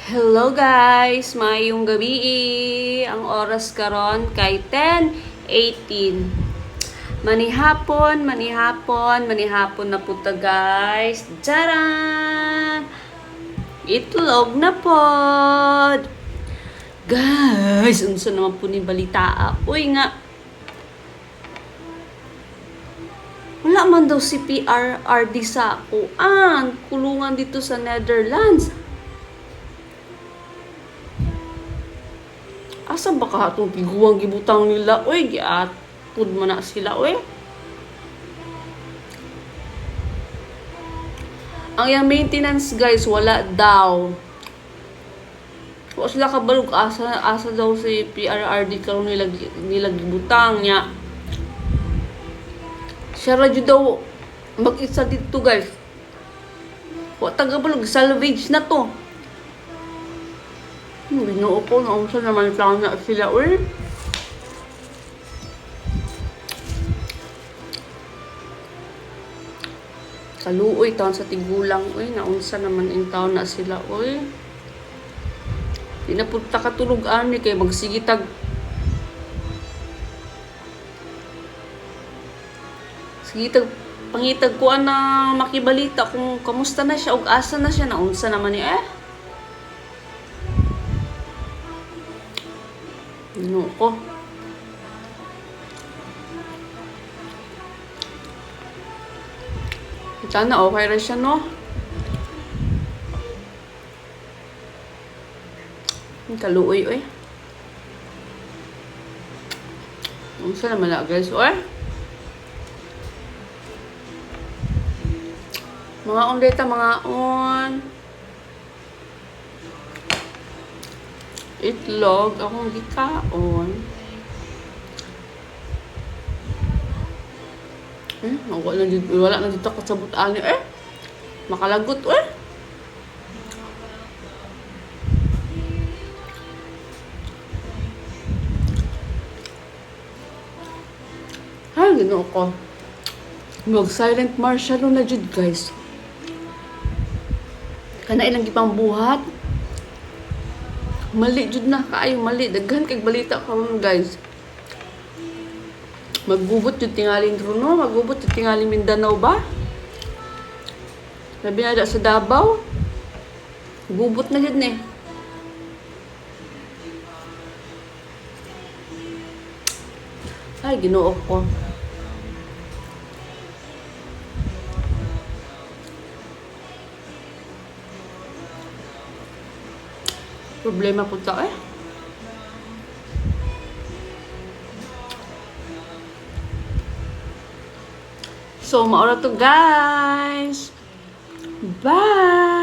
Hello guys, maayong gabi. Ang oras karon kay 10:18. Manihapon na puta guys. Tcharan! Itlog na pod. Guys, unsa naman po ni balita? Uy nga. Wala man daw si PRRD sa kuan, kulungan dito sa Netherlands. Asa ba ka itong tiguang gibutang nila? Uy, giatod man na sila, uy. Ang yung maintenance, guys, wala daw. Wala sila kabalog. Asa daw si PRRD karon nila gibutang niya. Siya radyo daw mag-isa dito, guys. Wala tagabalog. Salvage na to. Binuo ko, naunsa naman sana sila, uy. Kaluoy, taon sa tigulang, uy. Naunsa naman yung taon na sila, uy. Di na punta katulog, ani, kay magsigitag. Sigitag, pangitag ko na makibalita kung kamusta na siya, o asa na siya, naunsa naman niya, Binuo ko. Sana okay rin siya, no? Ang kaluoy, oy. Unsa naman na, guys, oy? Mga on data, mga on. Itlog, akong gikaon. Wala na dito ako sa butaan niya, makalagot, Ay, ginoo ko. Mag-silent martial na jud, guys. Kana ilang gipang buhat. Mali jud na kaayo, mali. Daghan kay balita karon, guys. Maggubot jud tingaling Bruno, maggubot jud tingaling Mindanao ba? Sabi na sa Davao. Gubot na jud ni. Ay, ginoo ko. Problema po ta, So, maura to, guys. Bye!